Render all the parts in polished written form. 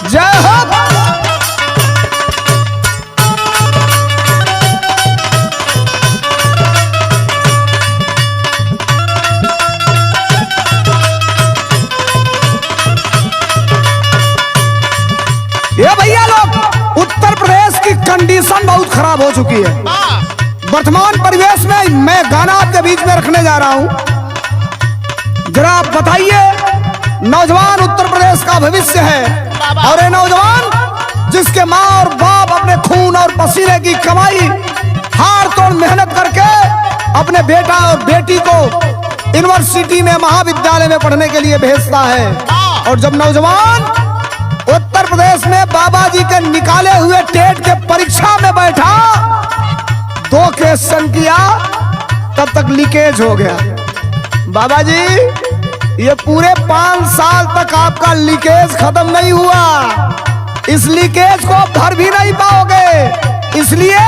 जय हो। ये भैया लोग, उत्तर प्रदेश की कंडीशन बहुत खराब हो चुकी है। वर्तमान परिवेश में मैं गाना आपके बीच में रखने जा रहा हूं। जरा आप बताइए, नौजवान उत्तर प्रदेश का भविष्य है, और ये नौजवान जिसके माँ और बाप अपने खून और पसीने की कमाई हार तोड़ मेहनत करके अपने बेटा और बेटी को यूनिवर्सिटी में, महाविद्यालय में पढ़ने के लिए भेजता है, और जब नौजवान उत्तर प्रदेश में बाबा जी के निकाले हुए टेट के परीक्षा में बैठा, 2 क्वेश्चन किया, तब तक लीकेज हो गया। बाबा जी, ये पूरे 5 साल तक आपका लीकेज खत्म नहीं हुआ, इस लीकेज को भर भी नहीं पाओगे, इसलिए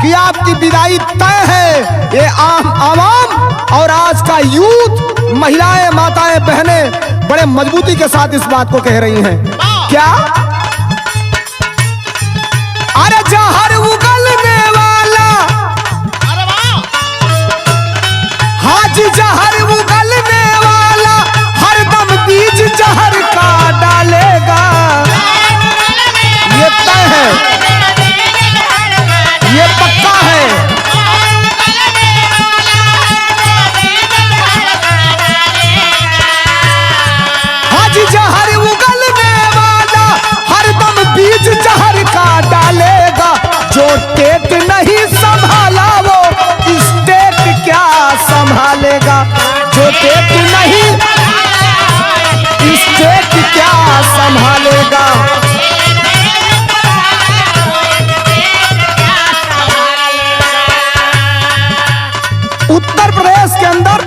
कि आपकी विदाई तय है। ये आवाम और आज का यूथ, महिलाएं, माताएं, बहनें बड़े मजबूती के साथ इस बात को कह रही हैं। क्या? अरे जहर उगलने वाला, हाजी जहर उगलने वाला हरदम बीज जहर का डालेगा, ये तय है, ये पक्का है। हाजी जहर उगलने वाला हरदम बीज जहर का डालेगा, जो टेट नहीं संभाला वो स्टेट क्या संभालेगा, जो टेट नहीं स्टेट क्या संभालेगा। उत्तर प्रदेश के अंदर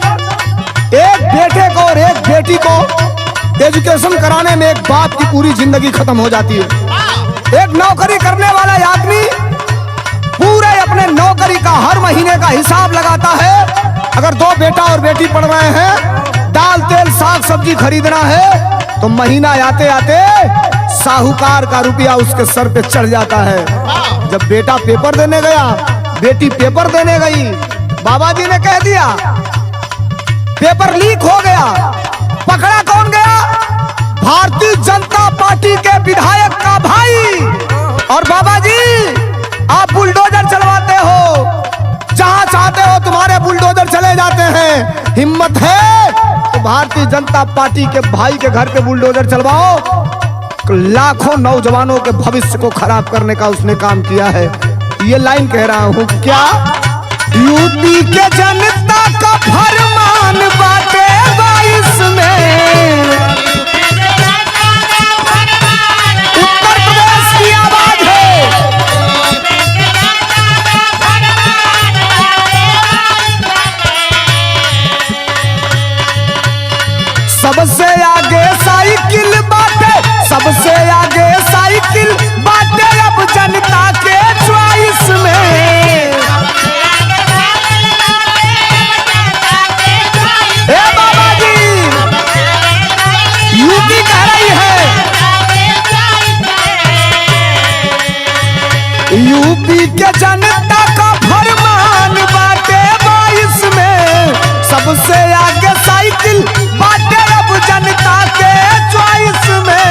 एक बेटे को और एक बेटी को एजुकेशन कराने में एक बाप की पूरी जिंदगी खत्म हो जाती है। एक नौकरी करने वाला आदमी पूरे अपने नौकरी का हर महीने का हिसाब लगाता है। अगर 2 बेटा और बेटी पढ़ रहे हैं, दाल तेल साग सब्जी खरीदना है, तो महीना आते आते साहूकार का रुपया उसके सर पे चढ़ जाता है। जब बेटा पेपर देने गया, बेटी पेपर देने गई, बाबा जी ने कह दिया पेपर लीक हो गया। पकड़ा कौन गया? भारतीय जनता पार्टी के विधायक का भाई। और बाबा जी, आप बुलडोजर चलवाते हो, जहां चाहते हो तुम्हारे बुलडोजर चले जाते हैं। हिम्मत है तो भारतीय जनता पार्टी के भाई के घर पे बुलडोजर चलवाओ। लाखों नौजवानों के भविष्य को खराब करने का उसने काम किया है। ये लाइन कह रहा हूं, क्या यूपी के जनता का फरमान बाटे 22 में, उत्तर प्रदेश की आवाज है। सबसे आगे साइकिल बाटे, सबसे आगे साइकिल बाटे अब जनता के चॉइस में। बाबा जी, यूपी कह रही है, यूपी के जनता का फरमान बाटे 22 में, सबसे आगे साइकिल बाटे अब जनता के चॉइस में।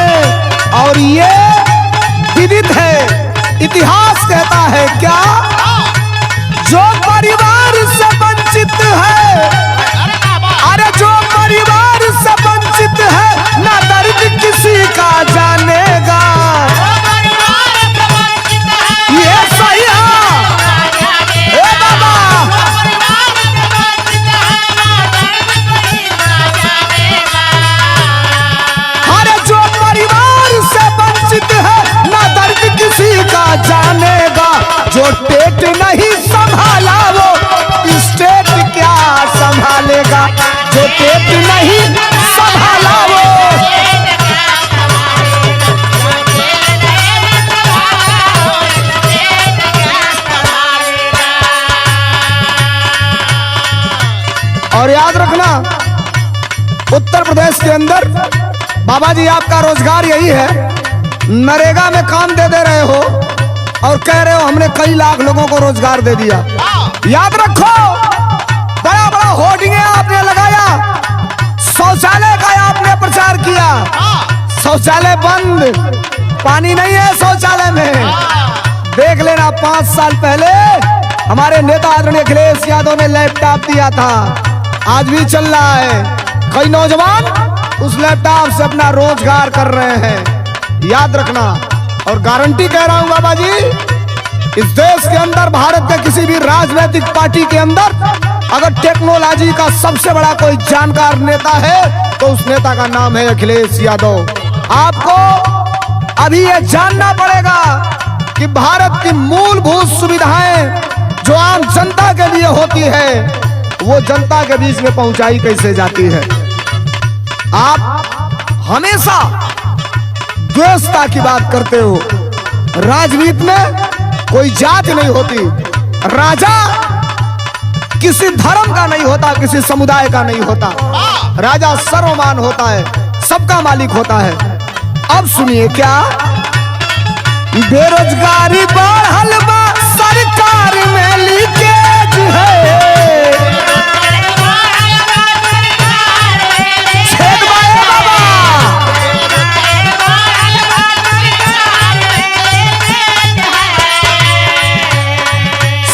और ये विदित है, इतिहास कहता है, क्या जो परिवार से वंचित है, अरे जो परिवार से वंचित है, ना दर्द किसी का जानेगा। ये सही है। ए बाबा, अरे जो परिवार से वंचित है, ना दर्द किसी का जानेगा, जो पेट नहीं संभाला वो स्टेट क्या संभालेगा, जो पेट नहीं संभाला वो। और याद रखना, उत्तर प्रदेश के अंदर बाबा जी आपका रोजगार यही है, नरेगा में काम दे रहे हो और कह रहे हो हमने कई लाख लोगों को रोजगार दे दिया। याद रखो, बड़ा बड़ा होर्डिंग आपने लगाया, शौचालय का आपने प्रचार किया, शौचालय बंद, पानी नहीं है शौचालय में। देख लेना 5 साल पहले हमारे नेता आदरणीय अखिलेश यादव ने लैपटॉप दिया था, आज भी चल रहा है। कई नौजवान उस लैपटॉप से अपना रोजगार कर रहे हैं, याद रखना। और गारंटी कह रहा हूं बाबा जी, इस देश के अंदर, भारत के किसी भी राजनीतिक पार्टी के अंदर अगर टेक्नोलॉजी का सबसे बड़ा कोई जानकार नेता है तो उस नेता का नाम है अखिलेश यादव। आपको अभी ये जानना पड़ेगा कि भारत की मूलभूत सुविधाएं जो आम जनता के लिए होती है वो जनता के बीच में पहुंचाई कैसे जाती है। आप हमेशा द्वेषता की बात करते हो, राजनीति में कोई जाति नहीं होती, राजा किसी धर्म का नहीं होता, किसी समुदाय का नहीं होता, राजा सर्वमान होता है, सबका मालिक होता है। अब सुनिए क्या, बेरोजगारी बढ़ल बा, सरकार में लीकेज है,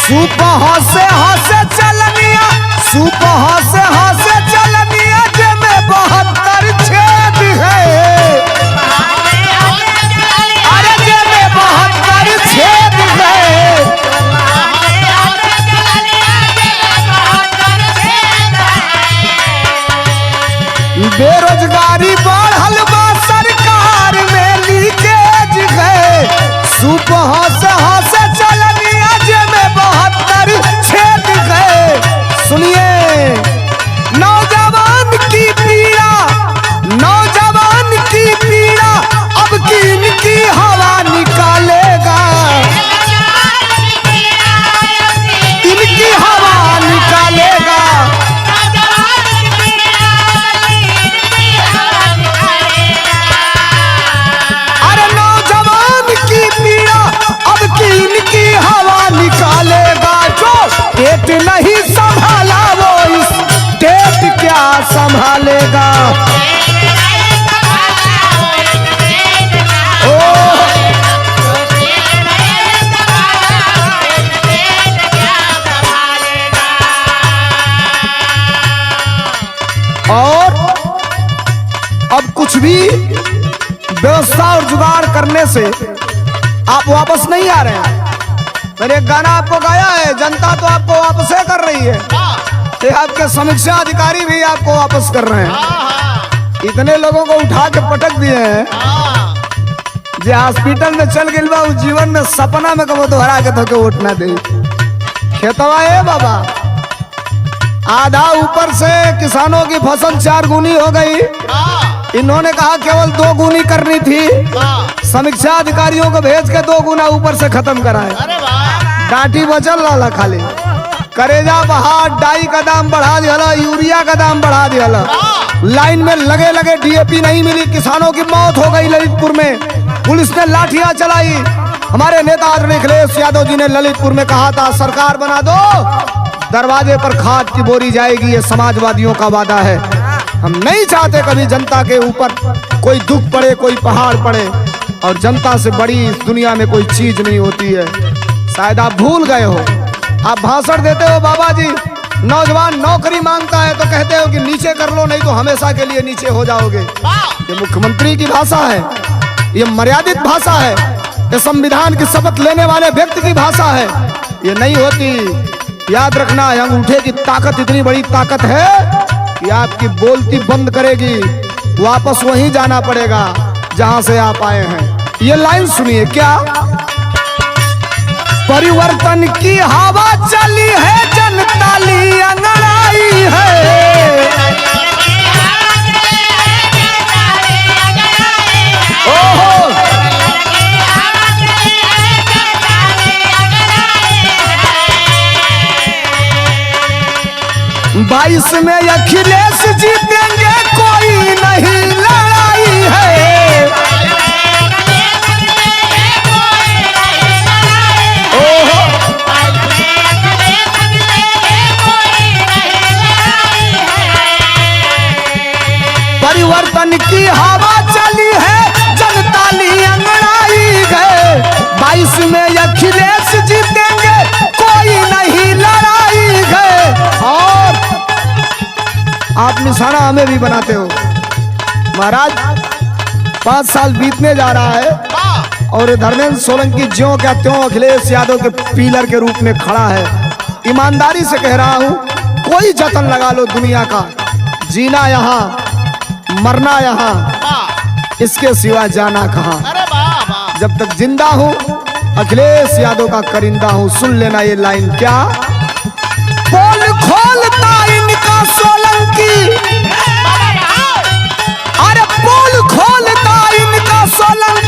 सुबह हंसे हंसे चलनिया, सुबह हंसे हंसे चलनिया, जेमे 72 छेद है, अरे जेमे 72 छेद है। बेरोजगारी बढ़ल बा, सरकार में लीकेज है, सुबह हंसे हंसे चलनिया, जेमे 72 छेद है। सुनिए, नौजवान की पीड़ा, नौजवान की पीड़ा अब किनकी हवा निकालेगा, इनकी हवा निकालेगा। अरे नौजवान की पीड़ा अब किनकी हवा निकालेगा, जो पेट नहीं संभाला वो इस पेट क्या संभालेगा। और अब कुछ भी व्यवस्था और जुगाड़ करने से आप वापस नहीं आ रहे हैं। मैंने एक गाना आपको गाया है, जनता तो आपको वापस कर रही है, ये आपके समीक्षा अधिकारी भी आपको वापस कर रहे हैं। इतने लोगों को उठा के पटक दिए हैं जो हॉस्पिटल में चल गई बा, जीवन में सपना में कबो दोहरा के तो वोट ना दे। खेतवा है बाबा, आधा ऊपर से किसानों की फसल 4 गुनी हो गई, इन्होंने कहा केवल 2 गुनी करनी थी, समीक्षा अधिकारियों को भेज के 2 गुना ऊपर से खत्म कराए। डांटी बचल रहा खाली, करेजा बहा, डाई का दाम बढ़ा दिया, यूरिया का दाम बढ़ा दिया, लाइन में लगे लगे डीएपी नहीं मिली, किसानों की मौत हो गई ललितपुर में, पुलिस ने लाठियां चलाई। हमारे नेता आदरणीय अखिलेश यादव जी ने ललितपुर में कहा था सरकार बना दो, दरवाजे पर खाद की बोरी जाएगी, ये समाजवादियों का वादा है। हम नहीं चाहते कभी जनता के ऊपर कोई दुख पड़े, कोई पहाड़ पड़े, और जनता से बड़ी इस दुनिया में कोई चीज नहीं होती है। शायद आप भूल गए हो, आप भाषण देते हो बाबा जी, नौजवान नौकरी मांगता है तो कहते हो कि नीचे कर लो नहीं तो हमेशा के लिए नीचे हो जाओगे। ये मुख्यमंत्री की भाषा है, ये मर्यादित भाषा है, ये संविधान की शपथ लेने वाले व्यक्ति की भाषा है, ये नहीं होती। याद रखना, अंगूठे की ताकत इतनी बड़ी ताकत है कि आपकी बोलती बंद करेगी, वापस वहीं जाना पड़ेगा जहां से आप आए हैं। ये लाइन सुनिए क्या, परिवर्तन की हवा चली है, जनता ली अंगड़ाई है, ओहो 22 में अखिलेश जीतेंगे, कोई नहीं लड़ाई है। ओहो परिवर्तन की हवा चली है, जनता ली अंगड़ाई गए। 22 में अखिलेश जीतेंगे, कोई नहीं लड़ाई गए। और आप निशाना हमें भी बनाते हो महाराज। 5 साल बीतने जा रहा है और धर्मेंद्र सोलंकी ज्यों क्या त्यों अखिलेश यादव के पिलर के रूप में खड़ा है। ईमानदारी से कह रहा हूं, कोई जतन लगा लो दुनिया का, जीना यहाँ मरना यहाँ, इसके सिवा जाना कहाँ। जब तक जिंदा हूँ अखिलेश यादव का करिंदा हूँ। सुन लेना ये लाइन क्या, पोल खोलता इनका सोलंकी, अरे पोल खोलता इनका सोलंकी,